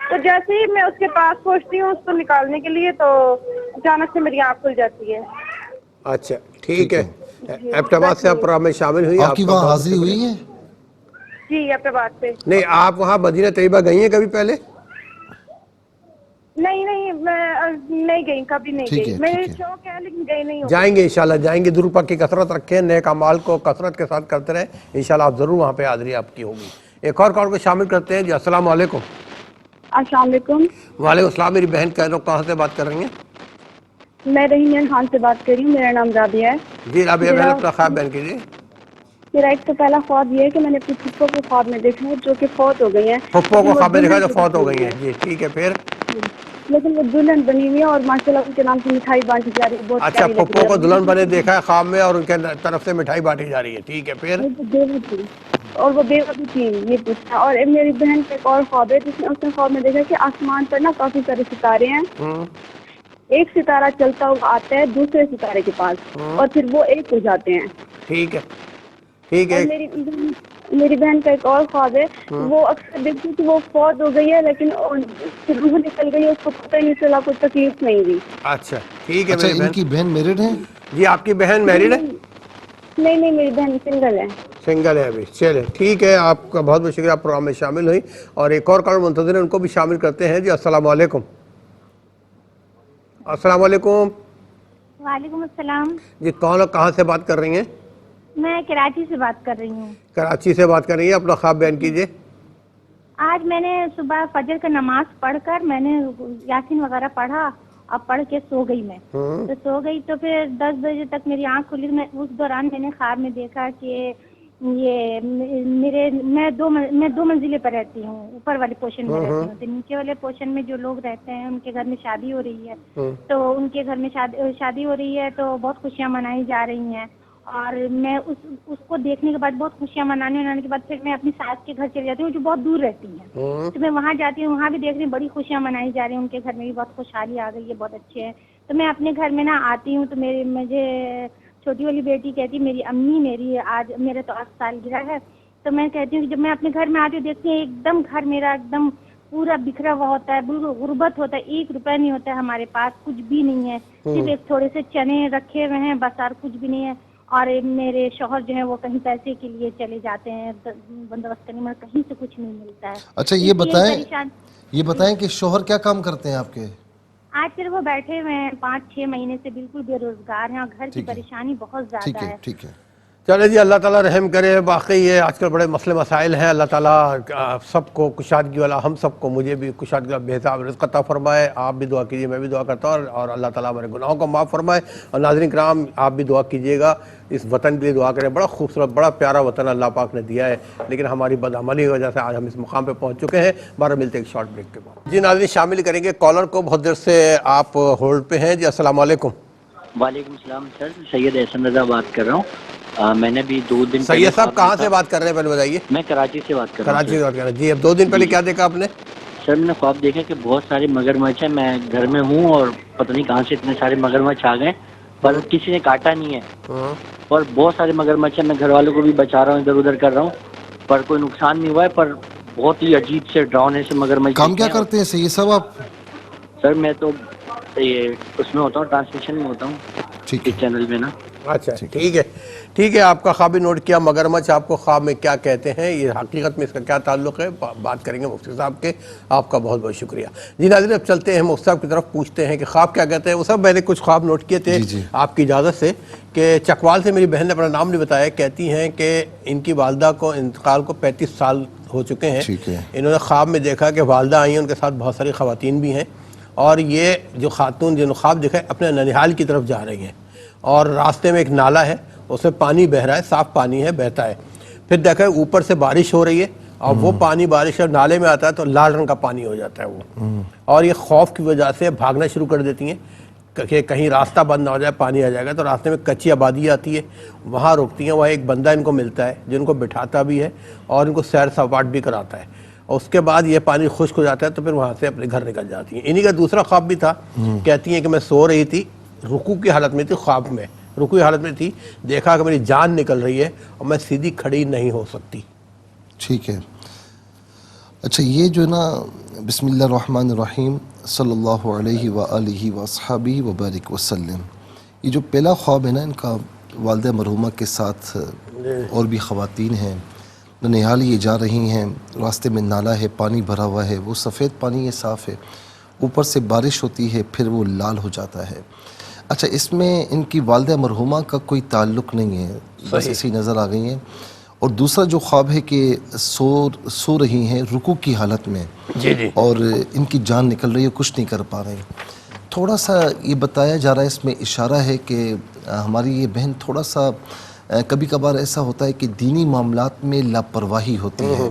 تو جیسے ہی میں اس کے پاس پہنچتی ہوں اس کو نکالنے کے لیے، تو اچانک سے میری آنکھ کھل جاتی ہے. اچھا ٹھیک ہے. ایبٹ سے آپ پروگرام میں شامل ہوئی. آپ کی وہاں حاضری ہوئی ہے؟ جی ایبٹ سے. نہیں آپ وہاں مدینہ طیبہ گئی ہیں کبھی پہلے؟ نہیں میں نہیں گئی، کبھی نہیں گئی. میرے شوق ہے لیکن گئی نہیں ہوں. جائیں گے انشاءاللہ، جائیں گے. درود پاک کی کثرت رکھیں، نیک اعمال کو کثرت کے ساتھ کرتے رہیں، انشاءاللہ آپ ضرور وہاں پہ حاضری آپ کی ہوگی. ایک اور کال کو شامل کرتے ہیں. جی السلام علیکم. السلام علیکم. وعلیکم السلام. میری بہن کہاں سے بات کر رہی ہیں؟ میں رحیم خان سے بات کر رہی ہوں. میرا نام رابعہ ہے. جی رابعہ بہن اپنا خواب بیان کیجیے. میرا ایک تو پہلا خواب یہ ہے کہ میں نے اپنی پھپھو کو خواب میں دیکھا ہے جو کہ فوت ہو گئی ہیں. پھپھو کو خواب میں دیکھا جو فوت ہو گئی ہیں. جی ٹھیک ہے پھر؟ لیکن وہ دلہن بنی ہوئی ہے اور ماشاءاللہ ان کے نام سے مٹھائی بانٹی جا رہی ہے. بہت اچھا پیاری لگ رہی پھپھو ہے. کو دلہن بنے دیکھا ہے خواب میں اور ان کے طرف سے مٹھائی بانٹی جا رہی ہے. ٹھیک ہے پھر؟ اور وہ بیوہ بھی تھی. یہ پوچھنا. اور میری بہن کا ایک اور خواب ہے جس میں اس نے خواب میں دیکھا کہ آسمان پر نا کافی سارے ستارے ہیں. ایک ستارہ چلتا ہوا آتا ہے دوسرے ستارے کے پاس اور پھر وہ ایک ہو جاتے ہیں. ٹھیک ہے ٹھیک ہے. اور میری بہن کا ایک اور خواب ہے. وہ اکثر دیکھتی کہ وہ فوت ہو گئی ہے لیکن پھر روح نکل گئی، اس کو پتہ ہی نہیں چلا، کوئی تکلیف نہیں ہوئی. اچھا ٹھیک ہے. اچھا ان کی بہن میرڈ ہیں؟ جی آپ کی بہن میرڈ ہے؟ نہیں میری بہن سنگل ہے. سنگل ہے ابھی. چلے ٹھیک ہے. آپ کا بہت بہت شکریہ، آپ پروگرام میں شامل ہوئی. اور ایک اور کال منتظر ہیں، ان کو بھی شامل کرتے ہیں. جی السلام علیکم. السلام علیکم. وعلیکم السلام. جی کہاں سے بات کر رہی ہیں؟ میں کراچی سے بات کر رہی ہوں. کراچی سے بات کر رہی ہیں. اپنا خواب بیان کیجیے. آج میں نے صبح فجر کا نماز پڑھ کر میں نے یاسین وغیرہ پڑھا، اب پڑھ کے سو گئی. میں تو سو گئی تو پھر 10 بجے تک میری آنکھ کھلی. میں اس دوران میں نے خواب میں دیکھا کہ یہ میں دو منزلیں پر رہتی ہوں. اوپر والے پورشن میں رہتی ہوں. تو نیچے والے پورشن میں جو لوگ رہتے ہیں ان کے گھر میں شادی ہو رہی ہے. تو ان کے گھر میں شادی ہو رہی ہے تو بہت خوشیاں منائی جا رہی ہیں. اور میں اس کو دیکھنے کے بعد بہت خوشیاں منانے کے بعد پھر میں اپنی ساس کے گھر چلی جاتی ہوں جو بہت دور رہتی ہیں. تو میں وہاں جاتی ہوں، وہاں بھی دیکھ رہی ہوں بڑی خوشیاں منائی جا رہی ہیں. ان کے گھر میں بھی بہت خوشحالی آ گئی ہے، بہت اچھے ہیں. تو میں اپنے گھر میں نا آتی ہوں تو مجھے چھوٹی والی بیٹی کہتی میری امی آج میرے تو 8 سالگرہ ہے. تو میں کہتی ہوں کہ جب میں اپنے گھر میں آتی ہوں دیکھتی ہوں ایک دم گھر میرا ایک دم پورا بکھرا ہوا ہوتا ہے، بالکل غربت ہوتا ہے. 1 روپیہ نہیں ہوتا ہے ہمارے پاس، کچھ بھی نہیں ہے. صرف ایک تھوڑے سے چنے رکھے ہوئے ہیں بس، اور کچھ بھی نہیں ہے. اور میرے شوہر جو ہیں وہ کہیں پیسے کے لیے چلے جاتے ہیں بندوبست کرنے میں، کہیں سے کچھ نہیں ملتا ہے. اچھا یہ بتائیں کہ شوہر کیا کام کرتے ہیں آپ کے؟ آج پھر وہ بیٹھے ہوئے ہیں 5-6 مہینے سے بالکل بے روزگار ہیں اور گھر کی پریشانی بہت زیادہ ہے. ٹھیک ہے. چلے جی، اللہ تعالیٰ رحم کرے. باقی یہ آج کل بڑے مسئلے مسائل ہیں. اللہ تعالیٰ سب کو کشادگی والا، ہم سب کو، مجھے بھی کشادگی والا بے حساب رزق عطا فرمائے. آپ بھی دعا کیجیے، میں بھی دعا کرتا ہوں، اور اللہ تعالیٰ ہمارے گناہوں کو معاف فرمائے. اور ناظرین کرام، آپ بھی دعا کیجیے گا، اس وطن کے لیے دعا کریں. بڑا خوبصورت، بڑا پیارا وطن اللہ پاک نے دیا ہے، لیکن ہماری بدعملی کی وجہ سے آج ہم اس مقام پہ پہنچ چکے ہیں. بارہ ملتے ایک شارٹ بریک کے بعد. جی ناظرین، شامل کریں گے کالر کو. بہت دیر سے آپ ہولڈ پہ ہیں. جی السلام علیکم. وعلیکم السلام سر، سید احسن رضا بات کر رہا ہوں. میں نے بھی 2 دن سید صاحب کہاں سے بات کر رہے ہیں پہلے بتائیے؟ میں کراچی سے بات کر رہا ہوں. کراچی سے بات کر رہے ہیں. جی اب 2 دن پہلے کیا دیکھا آپ نے؟ سر میں نے خواب دیکھا کہ بہت سارے مگرمچھ ہیں. میں گھر میں ہوں اور پتہ نہیں کہاں سے اتنے سارے مگرمچھ آ گئے، پر کسی نے کاٹا نہیں ہے. اور بہت سارے مگرمچھ ہیں. میں گھر والوں کو بھی بچا رہا ہوں، ادھر ادھر کر رہا ہوں، پر کوئی نقصان نہیں ہوا ہے. پر بہت ہی عجیب سے ڈراؤنے سے مگرمچھ. کام کیا کرتے ہیں سید صاحب آپ؟ سر میں تو یہ اس میں ہوتا ہوں، ٹرانسمیشن میں ہوتا ہوں اس چینل میں نا. اچھا ٹھیک ہے، ٹھیک ہے. آپ کا خواب بھی نوٹ کیا. مگرمچھ آپ کو خواب میں کیا کہتے ہیں، یہ حقیقت میں اس کا کیا تعلق ہے، بات کریں گے مفتی صاحب کے. آپ کا بہت بہت شکریہ. جی ناظرین، اب چلتے ہیں مفتی صاحب کی طرف، پوچھتے ہیں کہ خواب کیا کہتے ہیں. وہ سب میں نے کچھ خواب نوٹ کیے تھے آپ کی اجازت سے، کہ چکوال سے میری بہن نے اپنا نام نہیں بتایا، کہتی ہیں کہ ان کی والدہ کو انتقال کو 35 سال ہو چکے ہیں. انہوں نے خواب میں دیکھا کہ والدہ آئی ہیں، ان کے ساتھ بہت ساری خواتین بھی ہیں، اور یہ جو خاتون جنہوں نے خواب دیکھا ہے اپنے ننیحال کی طرف جا رہی ہیں، اور راستے میں ایک نالا ہے، اس میں پانی بہہ رہا ہے، صاف پانی ہے، بہتا ہے. پھر دیکھا ہے اوپر سے بارش ہو رہی ہے، اور وہ پانی بارش جب نالے میں آتا ہے تو لال رنگ کا پانی ہو جاتا ہے وہ. اور یہ خوف کی وجہ سے بھاگنا شروع کر دیتی ہیں کہ کہیں راستہ بند نہ ہو جائے، پانی آ جائے گا. تو راستے میں کچی آبادی آتی ہے، وہاں رکتی ہیں. وہاں ایک بندہ ان کو ملتا ہے جن کو بٹھاتا بھی ہے اور ان کو سیر سپاٹ بھی کراتا ہے. اور اس کے بعد یہ پانی خشک ہو جاتا ہے تو پھر وہاں سے اپنے گھر نکل جاتی ہیں. انہی کا دوسرا خواب بھی تھا. کہتی ہیں کہ میں سو رہی تھی، رکوع کی حالت میں تھی، خواب میں رکوع کی حالت میں تھی، دیکھا کہ میری جان نکل رہی ہے اور میں سیدھی کھڑی نہیں ہو سکتی. ٹھیک ہے. اچھا، یہ جو نا بسم اللہ الرحمن الرحیم صلی اللہ علیہ وآلہ وصحبہ وبارک وسلم، یہ جو پہلا خواب ہے نا ان کا، والدہ مرحومہ کے ساتھ اور بھی خواتین ہیں، ننیحال یہ جا رہی ہیں، راستے میں نالا ہے، پانی بھرا ہوا ہے، وہ سفید پانی ہے، صاف ہے، اوپر سے بارش ہوتی ہے، پھر وہ لال ہو جاتا ہے. اچھا، اس میں ان کی والدہ مرحومہ کا کوئی تعلق نہیں ہے، بس ایسی نظر آ گئی ہیں. اور دوسرا جو خواب ہے کہ سو رہی ہیں رکوع کی حالت میں، اور ان کی جان نکل رہی ہے، کچھ نہیں کر پا رہے ہیں. تھوڑا سا یہ بتایا جا رہا ہے، اس میں اشارہ ہے کہ ہماری یہ بہن تھوڑا سا کبھی کبھار ایسا ہوتا ہے کہ دینی معاملات میں لاپرواہی ہوتی ہے.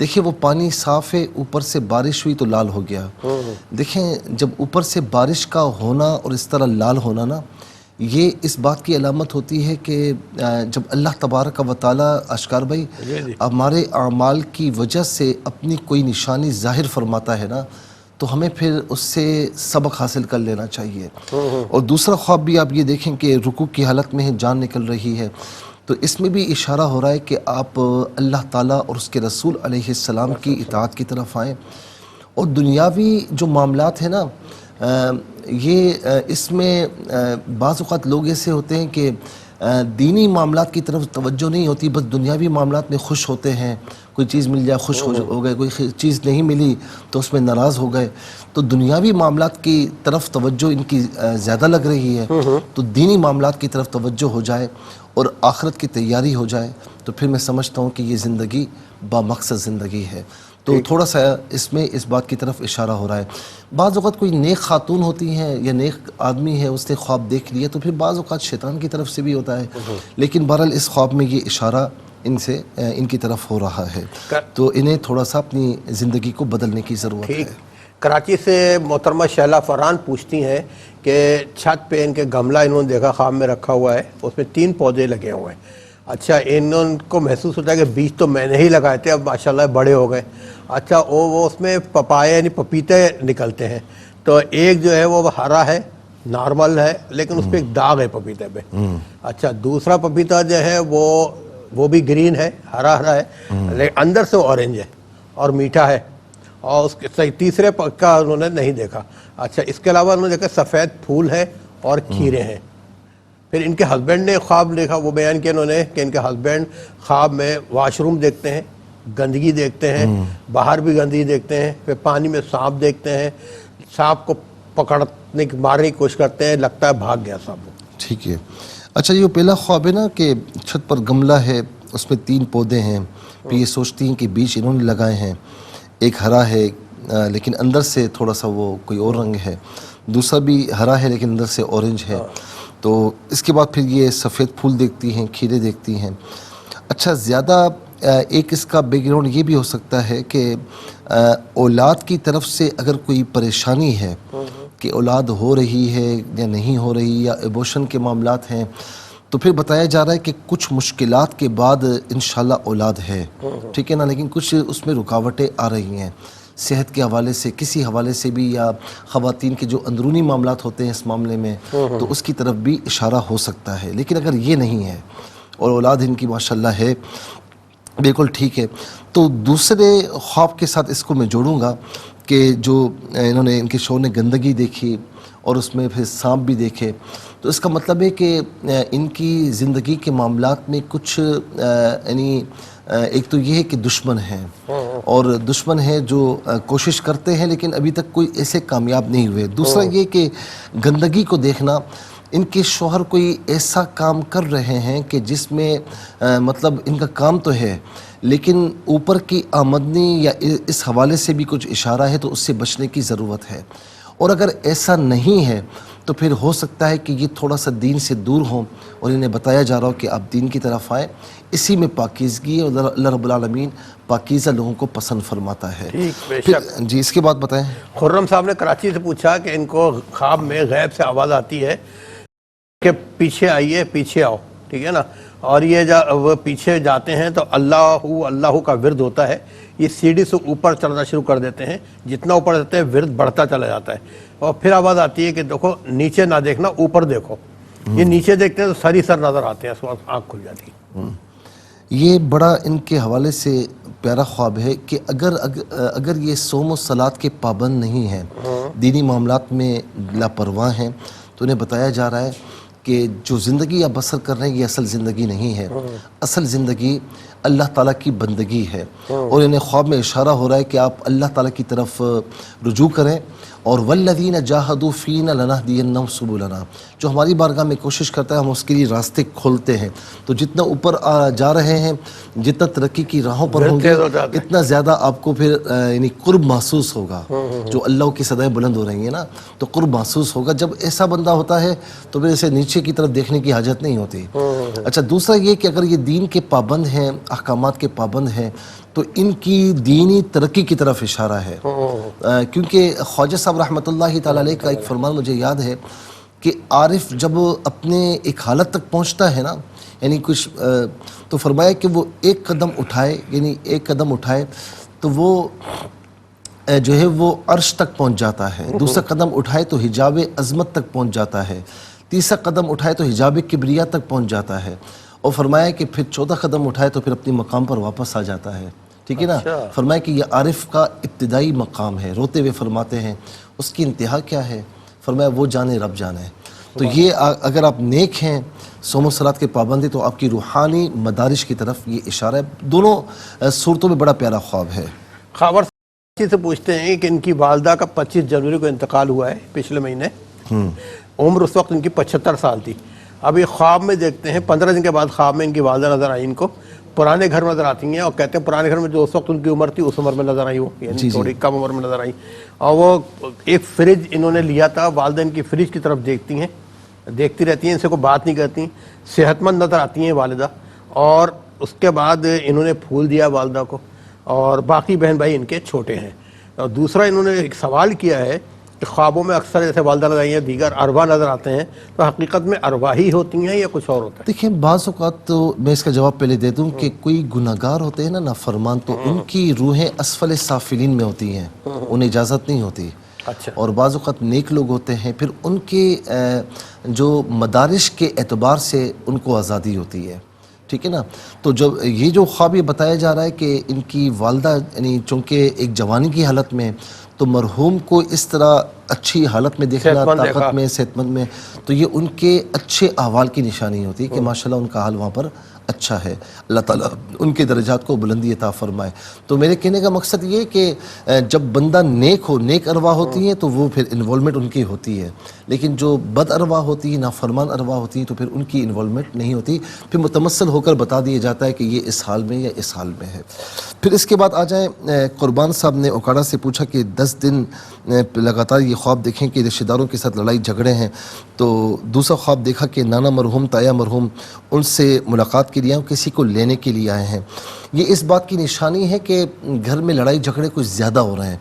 دیکھیں وہ پانی صاف ہے، اوپر سے بارش ہوئی تو لال ہو گیا. دیکھیں جب اوپر سے بارش کا ہونا اور اس طرح لال ہونا نا، یہ اس بات کی علامت ہوتی ہے کہ جب اللہ تبارک و تعالیٰ اشکار بھائی ہمارے اعمال کی وجہ سے اپنی کوئی نشانی ظاہر فرماتا ہے نا، تو ہمیں پھر اس سے سبق حاصل کر لینا چاہیے. اور دوسرا خواب بھی آپ یہ دیکھیں کہ رکوع کی حالت میں جان نکل رہی ہے، تو اس میں بھی اشارہ ہو رہا ہے کہ آپ اللہ تعالیٰ اور اس کے رسول علیہ السلام کی اطاعت کی طرف آئیں. اور دنیاوی جو معاملات ہیں نا، یہ اس میں بعض اوقات لوگ ایسے ہوتے ہیں کہ دینی معاملات کی طرف توجہ نہیں ہوتی، بس دنیاوی معاملات میں خوش ہوتے ہیں. کوئی چیز مل جائے خوش ہو گئے، کوئی چیز نہیں ملی تو اس میں ناراض ہو گئے. تو دنیاوی معاملات کی طرف توجہ ان کی زیادہ لگ رہی ہے، تو دینی معاملات کی طرف توجہ ہو جائے اور آخرت کی تیاری ہو جائے تو پھر میں سمجھتا ہوں کہ یہ زندگی با مقصد زندگی ہے. تو تھوڑا سا اس میں اس بات کی طرف اشارہ ہو رہا ہے. بعض اوقات کوئی نیک خاتون ہوتی ہیں یا نیک آدمی ہے، اس نے خواب دیکھ لیا تو پھر بعض اوقات شیطان کی طرف سے بھی ہوتا ہے. لیکن بہرحال اس خواب میں یہ اشارہ ان کی طرف ہو رہا ہے، تو انہیں تھوڑا سا اپنی زندگی کو بدلنے کی ضرورت ہے. کراچی سے محترمہ شہلا فرحان پوچھتی ہیں کہ چھت پہ ان کے گملہ انہوں نے دیکھا خواب میں رکھا ہوا ہے، اس میں 3 پودے لگے ہوئے ہیں. اچھا، انہوں کو محسوس ہوتا ہے کہ بیج تو میں نے ہی لگائے تھے، اب ماشاءاللہ بڑے ہو گئے. اچھا، وہ اس میں پپایا یعنی پپیتے نکلتے ہیں، تو ایک جو ہے وہ ہرا ہے، نارمل ہے، لیکن اس پہ ایک داغ ہے پپیتے پہ. اچھا، دوسرا پپیتا جو ہے وہ بھی گرین ہے، ہرا ہے، لیکن اندر سے اورنج ہے اور میٹھا ہے. اور اس کے تیسرے کا انہوں نے نہیں دیکھا. اچھا، اس کے علاوہ انہوں نے دیکھا سفید پھول ہے اور کھیرے ہیں. پھر ان کے ہسبینڈ نے خواب دیکھا، وہ بیان کیا انہوں نے کہ ان کے ہسبینڈ خواب میں واش روم دیکھتے ہیں، گندگی دیکھتے ہیں، باہر بھی گندگی دیکھتے ہیں، پھر پانی میں سانپ دیکھتے ہیں، سانپ کو پکڑنے مارنے کی کوشش کرتے ہیں، لگتا ہے بھاگ گیا سانپ. ٹھیک ہے. اچھا یہ پہلا خواب ہے نا کہ چھت پر گملہ ہے، اس میں 3 پودے ہیں، پھر یہ سوچتی ہیں کہ بیج انہوں نے لگائے ہیں، ایک ہرا ہے لیکن اندر سے تھوڑا سا وہ کوئی اور رنگ ہے، دوسرا بھی ہرا ہے لیکن اندر سے اورنج ہے، تو اس کے بعد پھر یہ سفید پھول دیکھتی ہیں، کھیرے دیکھتی ہیں۔ اچھا زیادہ ایک اس کا بیک گراؤنڈ یہ بھی ہو سکتا ہے کہ اولاد کی طرف سے اگر کوئی پریشانی ہے کہ اولاد ہو رہی ہے یا نہیں ہو رہی، یا ایبوشن کے معاملات ہیں، تو پھر بتایا جا رہا ہے کہ کچھ مشکلات کے بعد انشاءاللہ اولاد ہے، ٹھیک ہے نا، لیکن کچھ اس میں رکاوٹیں آ رہی ہیں صحت کے حوالے سے، کسی حوالے سے بھی، یا خواتین کے جو اندرونی معاملات ہوتے ہیں اس معاملے میں، تو اس کی طرف بھی اشارہ ہو سکتا ہے۔ لیکن اگر یہ نہیں ہے اور اولاد ان کی ماشاءاللہ ہے، بالکل ٹھیک ہے، تو دوسرے خواب کے ساتھ اس کو میں جوڑوں گا کہ جو انہوں نے، ان کے شوہر نے گندگی دیکھی اور اس میں پھر سانپ بھی دیکھے، تو اس کا مطلب ہے کہ ان کی زندگی کے معاملات میں کچھ یعنی ایک تو یہ ہے کہ دشمن ہیں، اور دشمن ہیں جو کوشش کرتے ہیں لیکن ابھی تک کوئی ایسے کامیاب نہیں ہوئے۔ دوسرا یہ کہ گندگی کو دیکھنا، ان کے شوہر کوئی ایسا کام کر رہے ہیں کہ جس میں مطلب ان کا کام تو ہے لیکن اوپر کی آمدنی یا اس حوالے سے بھی کچھ اشارہ ہے، تو اس سے بچنے کی ضرورت ہے۔ اور اگر ایسا نہیں ہے تو پھر ہو سکتا ہے کہ یہ تھوڑا سا دین سے دور ہوں، اور انہیں بتایا جا رہا ہو کہ آپ دین کی طرف آئیں، اسی میں پاکیزگی ہے، اور اللہ رب العالمین پاکیزہ لوگوں کو پسند فرماتا ہے۔ جی اس کے بعد بتائیں۔ خرم صاحب نے کراچی سے پوچھا کہ ان کو خواب میں غیب سے آواز آتی ہے کہ پیچھے آئیے، پیچھے آؤ، ٹھیک ہے نا، اور یہ وہ پیچھے جاتے ہیں تو اللہ کا ورد ہوتا ہے، یہ سیڑھی سے اوپر چڑھنا شروع کر دیتے ہیں، جتنا اوپر جاتے ہیں ورد بڑھتا چلا جاتا ہے، اور پھر آواز آتی ہے کہ دیکھو نیچے نہ دیکھنا، اوپر دیکھو۔ یہ نیچے دیکھتے ہیں تو سر ہی سر نظر آتے ہیں، اس وقت آنکھ کھل جاتی ہے۔ یہ بڑا ان کے حوالے سے پیارا خواب ہے کہ اگر یہ صوم و صلات کے پابند نہیں ہیں، دینی معاملات میں لاپرواہ ہیں، تو انہیں بتایا جا رہا ہے کہ جو زندگی آپ بسر کر رہے ہیں یہ اصل زندگی نہیں ہے، اصل زندگی اللہ تعالیٰ کی بندگی ہے، اور انہیں خواب میں اشارہ ہو رہا ہے کہ آپ اللہ تعالیٰ کی طرف رجوع کریں، اور والذین جاہدوا فینا لنہدینہم سبلنا، جو ہماری بارگاہ میں کوشش کرتا ہے ہم اس کے لیے راستے کھولتے ہیں۔ تو جتنا اوپر جا رہے ہیں، جتنا ترقی کی راہوں پر ہوں گے، اتنا زیادہ آپ کو پھر یعنی قرب محسوس ہوگا، جو اللہ کی صدائیں بلند ہو رہی ہیں نا، تو قرب محسوس ہوگا۔ جب ایسا بندہ ہوتا ہے تو پھر اسے نیچے کی طرف دیکھنے کی حاجت نہیں ہوتی۔ اچھا دوسرا یہ کہ اگر یہ دین کے پابند ہیں، احکامات کے پابند ہیں، تو ان کی دینی ترقی کی طرف اشارہ ہے، کیونکہ خواجہ صاحب رحمۃ اللہ تعالیٰ علیہ کا ایک فرمان مجھے یاد ہے کہ عارف جب اپنے ایک حالت تک پہنچتا ہے نا، یعنی کچھ تو فرمایا کہ وہ ایک قدم اٹھائے، یعنی ایک قدم اٹھائے تو وہ جو ہے وہ عرش تک پہنچ جاتا ہے، دوسرا قدم اٹھائے تو حجاب عظمت تک پہنچ جاتا ہے، تیسرا قدم اٹھائے تو حجاب کبریا تک پہنچ جاتا ہے، اور فرمایا کہ پھر 14 قدم اٹھائے تو پھر اپنے مقام پر واپس آ جاتا ہے، ٹھیک ہے نا۔ فرمایا کہ یہ عارف کا ابتدائی مقام ہے، روتے ہوئے فرماتے ہیں اس کی انتہا کیا ہے؟ فرمایا وہ جانے رب جانے۔ تو یہ اگر آپ نیک ہیں، صوم و صلات کے پابند ہیں، تو آپ کی روحانی مدارج کی طرف یہ اشارہ ہے۔ دونوں صورتوں میں بڑا پیارا خواب ہے۔ خاور سے پوچھتے ہیں کہ ان کی والدہ کا 25 جنوری کو انتقال ہوا ہے پچھلے مہینے، عمر اس وقت ان کی 75 سال تھی۔ اب یہ خواب میں دیکھتے ہیں 15 دن کے بعد خواب میں ان کی والدہ نظر آئی، ان کو پرانے گھر میں نظر آتی ہیں، اور کہتے ہیں پرانے گھر میں جو اس وقت ان کی عمر تھی اس عمر میں نظر آئی، وہ یعنی تھوڑی کم عمر میں نظر آئی، اور وہ ایک فریج انہوں نے لیا تھا، والدہ ان کی فریج کی طرف دیکھتی ہیں، دیکھتی رہتی ہیں، ان سے کوئی بات نہیں کرتی، صحت مند نظر آتی ہیں والدہ، اور اس کے بعد انہوں نے پھول دیا والدہ کو، اور باقی بہن بھائی ان کے چھوٹے ہیں۔ اور دوسرا انہوں نے ایک سوال کیا ہے کہ خوابوں میں اکثر جیسے والدہ نظر آئی ہیں، دیگر ارواح نظر آتے ہیں، تو حقیقت میں ارواح ہی ہوتی ہیں یا کچھ اور ہوتا ہے؟ دیکھیں بعض اوقات تو میں اس کا جواب پہلے دے دوں کہ کوئی گناہگار ہوتے ہیں نا نافرمان، تو ان کی روحیں اسفل سافلین میں ہوتی ہیں، انہیں اجازت نہیں ہوتی، اور بعض اوقات نیک لوگ ہوتے ہیں، پھر ان کے جو مدارج کے اعتبار سے ان کو آزادی ہوتی ہے، ٹھیک ہے نا۔ تو جب یہ جو خواب یہ بتایا جا رہا ہے کہ ان کی والدہ یعنی چونکہ ایک جوانی کی حالت میں، تو مرحوم کو اس طرح اچھی حالت میں دیکھنا، طاقت میں، صحت مند میں، تو یہ ان کے اچھے احوال کی نشانی ہوتی ہے کہ ماشاءاللہ ان کا حال وہاں پر اچھا ہے، اللہ تعالیٰ ان کے درجات کو بلندی عطا فرمائے۔ تو میرے کہنے کا مقصد یہ کہ جب بندہ نیک ہو، نیک ارواح ہوتی ہیں تو وہ پھر انوالومنٹ ان کی ہوتی ہے، لیکن جو بد ارواح ہوتی ہیں، نافرمان ارواح ہوتی ہیں، تو پھر ان کی انوالومنٹ نہیں ہوتی، پھر متمثل ہو کر بتا دیا جاتا ہے کہ یہ اس حال میں یا اس حال میں ہے۔ پھر اس کے بعد آ جائیں، قربان صاحب نے اوکاڑا سے پوچھا کہ 10 دن لگاتار یہ خواب دیکھیں کہ رشتہ داروں کے ساتھ لڑائی جھگڑے ہیں، تو دوسرا خواب دیکھا کہ نانا مرحوم، تایا مرحوم ان سے ملاقات کے لیے آئے، کسی کو لینے کے لیے آئے ہیں۔ یہ اس بات کی نشانی ہے کہ گھر میں لڑائی جھگڑے کچھ زیادہ ہو رہے ہیں،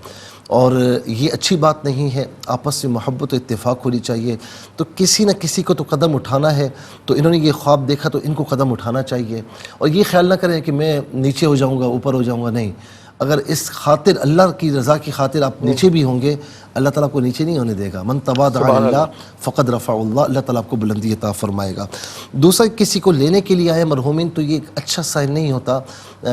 اور یہ اچھی بات نہیں ہے، آپس میں محبت و اتفاق ہونی چاہیے۔ تو کسی نہ کسی کو تو قدم اٹھانا ہے، تو انہوں نے یہ خواب دیکھا تو ان کو قدم اٹھانا چاہیے، اور یہ خیال نہ کریں کہ میں نیچے ہو جاؤں گا، اوپر ہو جاؤں گا، نہیں۔ اگر اس خاطر، اللہ کی رضا کی خاطر آپ نیچے بھی ہوں گے، اللہ تعالیٰ کو نیچے نہیں ہونے دے گا۔ من تواضع للہ فقد رفع اللہ، اللہ تعالیٰ آپ کو بلندی عطا فرمائے گا۔ دوسرا، کسی کو لینے کے لیے آئے مرحومین، تو یہ ایک اچھا سائن نہیں ہوتا،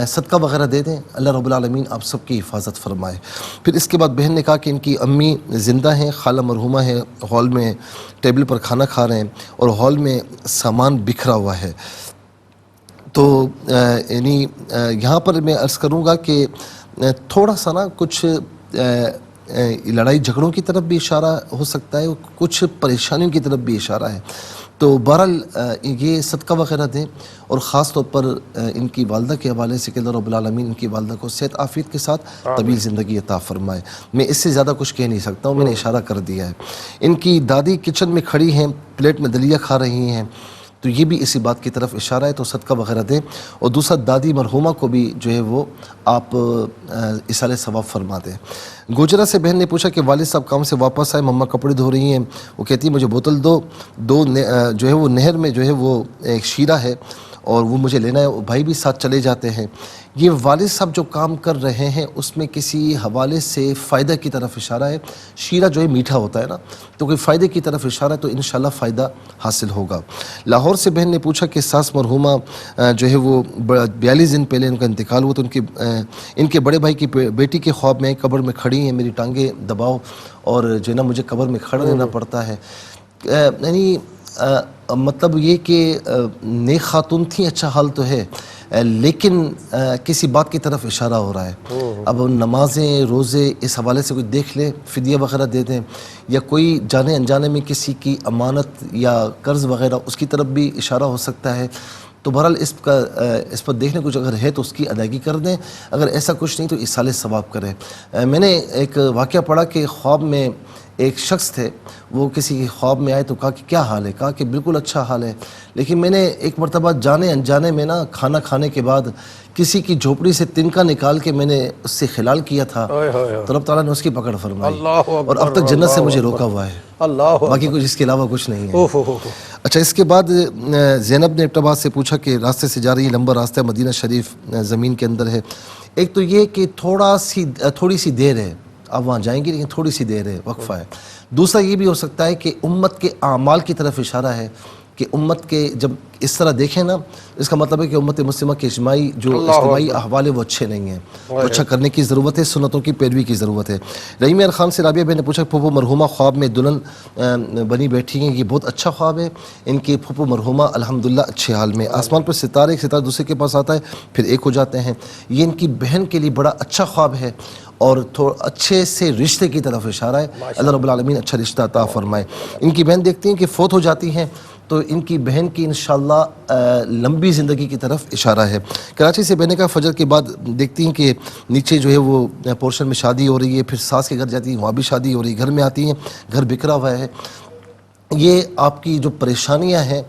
صدقہ وغیرہ دے دیں، اللہ رب العالمین آپ سب کی حفاظت فرمائے۔ پھر اس کے بعد بہن نے کہا کہ ان کی امی زندہ ہیں، خالہ مرحومہ ہے، ہال میں ٹیبل پر کھانا کھا رہے ہیں اور ہال میں سامان بکھرا ہوا ہے۔ تو یعنی یہاں پر میں عرض کروں گا کہ تھوڑا سا نا کچھ لڑائی جھگڑوں کی طرف بھی اشارہ ہو سکتا ہے، کچھ پریشانیوں کی طرف بھی اشارہ ہے۔ تو بہرحال یہ صدقہ وغیرہ دیں، اور خاص طور پر ان کی والدہ کے حوالے سے کہ اللہ رب العالمین ان کی والدہ کو صحت عافیت کے ساتھ طویل زندگی عطا فرمائے۔ میں اس سے زیادہ کچھ کہہ نہیں سکتا ہوں، میں نے اشارہ کر دیا ہے۔ ان کی دادی کچن میں کھڑی ہیں، پلیٹ میں دلیا کھا رہی ہیں، تو یہ بھی اسی بات کی طرف اشارہ ہے، تو صدقہ وغیرہ دیں۔ اور دوسرا، دادی مرحومہ کو بھی جو ہے وہ آپ اصالہ ثواب فرما دیں۔ گوجرا سے بہن نے پوچھا کہ والد صاحب کام سے واپس آئے، مما کپڑے دھو رہی ہیں، وہ کہتی ہیں مجھے بوتل دو جو ہے وہ نہر میں جو ہے وہ ایک شیرہ ہے اور وہ مجھے لینا ہے، بھائی بھی ساتھ چلے جاتے ہیں۔ یہ والد صاحب جو کام کر رہے ہیں اس میں کسی حوالے سے فائدہ کی طرف اشارہ ہے۔ شیرہ جو ہے میٹھا ہوتا ہے نا، تو کوئی فائدے کی طرف اشارہ ہے، تو انشاءاللہ فائدہ حاصل ہوگا۔ لاہور سے بہن نے پوچھا کہ ساس مرحومہ جو ہے وہ 42 دن پہلے ان کا انتقال ہوا، تو ان کے بڑے بھائی کی بیٹی کے خواب میں قبر میں کھڑی ہیں، میری ٹانگیں دباؤ، اور جو ہے نا مجھے قبر میں کھڑا رہنا پڑتا ہے۔ یعنی مطلب یہ کہ نیک خاتون تھیں، اچھا حال تو ہے، لیکن کسی بات کی طرف اشارہ ہو رہا ہے۔ اب نمازیں، روزے اس حوالے سے کوئی دیکھ لے، فدیہ وغیرہ دے دیں، یا کوئی جانے انجانے میں کسی کی امانت یا قرض وغیرہ اس کی طرف بھی اشارہ ہو سکتا ہے۔ تو بہرحال اس پر دیکھنے کچھ اگر ہے تو اس کی ادائیگی کر دیں، اگر ایسا کچھ نہیں تو اصالہ ثواب کریں۔ میں نے ایک واقعہ پڑھا کہ خواب میں ایک شخص تھے، وہ کسی کے خواب میں آئے تو کہا کہ کیا حال ہے، کہا کہ بالکل اچھا حال ہے، لیکن میں نے ایک مرتبہ جانے انجانے میں نا کھانا کھانے کے بعد کسی کی جھوپڑی سے تنکا نکال کے میں نے اس سے خلال کیا تھا، تو رب تعالیٰ نے اس کی پکڑ فرمائی، اور اب تک جنت سے مجھے روکا ہوا ہے، باقی کچھ اس کے علاوہ کچھ نہیں ہے۔ اچھا، اس کے بعد زینب نے ابٹاباد سے پوچھا کہ راستے سے جا رہی ہے، لمبا راستہ ہے، مدینہ شریف زمین کے اندر ہے، ایک تو یہ کہ تھوڑی سی دیر ہے، آپ وہاں جائیں گے لیکن تھوڑی سی دیر ہے، وقفہ ہے۔ دوسرا یہ بھی ہو سکتا ہے کہ امت کے اعمال کی طرف اشارہ ہے، کہ امت کے جب اس طرح دیکھیں نا، اس کا مطلب ہے کہ امت مسلمہ کے اجتماعی احوال وہ اچھے نہیں ہیں، تو اچھا کرنے کی ضرورت ہے، سنتوں کی پیروی کی ضرورت ہے۔ رحیم یار خان سے رابعہ بہن نے پوچھا پھوپھو مرحومہ خواب میں دلہن بنی بیٹھی ہیں، یہ بہت اچھا خواب ہے، ان کی پھوپھو مرحومہ الحمدللہ اچھے حال میں، آسمان پر ستارے، ایک ستارہ دوسرے کے پاس آتا ہے پھر ایک ہو جاتے ہیں، یہ ان کی بہن کے لیے بڑا اچھا خواب ہے، اور اچھے سے رشتے کی طرف اشارہ ہے، اللہ رب العالمین اچھا رشتہ عطا فرمائے۔ ان کی بہن دیکھتی ہیں کہ فوت ہو جاتی ہیں، تو ان کی بہن کی انشاءاللہ لمبی زندگی کی طرف اشارہ ہے۔ کراچی سے بہن کا فجر کے بعد دیکھتی ہیں کہ نیچے جو ہے وہ پورشن میں شادی ہو رہی ہے، پھر ساس کے گھر جاتی ہیں، وہاں بھی شادی ہو رہی ہے، گھر میں آتی ہیں، گھر بکھرا ہوا ہے، یہ آپ کی جو پریشانیاں ہیں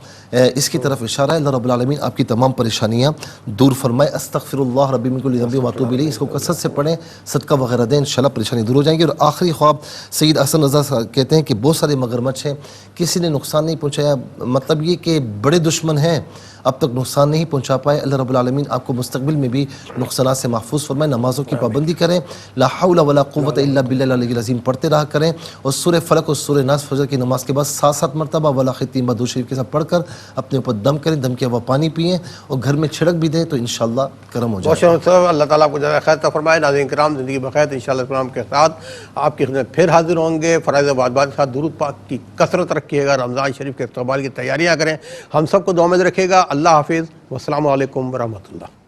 اس کی طرف اشارہ ہے، اللہ رب العالمین آپ کی تمام پریشانیاں دور فرمائے۔ استغفر اللہ ربی من کل ذنب واتوب الیہ، اس کو کثرت سے پڑھیں، صدقہ وغیرہ دیں، انشاءاللہ پریشانی دور ہو جائیں گی۔ اور آخری خواب سید حسن رضا کہتے ہیں کہ بہت سارے مگرمچھ ہیں، کسی نے نقصان نہیں پہنچایا، مطلب یہ کہ بڑے دشمن ہیں، اب تک نقصان نہیں پہنچا پائے، اللہ رب العالمین آپ کو مستقبل میں بھی نقصانات سے محفوظ فرمائے۔ نمازوں کی پابندی کریں، لا حول ولا قوت الا باللہ العلی العظیم پڑھتے رہا کریں، اور سورہ فلق اور سورہ ناس فجر کی نماز کے بعد 7 مرتبہ ولا ختیم درود شریف کے ساتھ پڑھ کر اپنے اوپر دم کریں، دم کے ہوا پانی پئیں، اور گھر میں چھڑک بھی دیں تو انشاءاللہ کرم ہو جائے گا۔ بہت شکریہ، اللہ تعالیٰ آپ کو جزائے خیر عطا فرمائے۔ ناظرین کرام، زندگی بخیر، انشاءاللہ اسلام کے ساتھ آپ کی خدمت پھر حاضر ہوں گے۔ فرائض و واجبات کے ساتھ درود پاک کی کثرت رکھیے گا، رمضان شریف کے استقبال کی تیاریاں کریں، ہم سب کو دعا میں رکھے گا۔ اللہ حافظ، والسلام علیکم ورحمۃ اللہ۔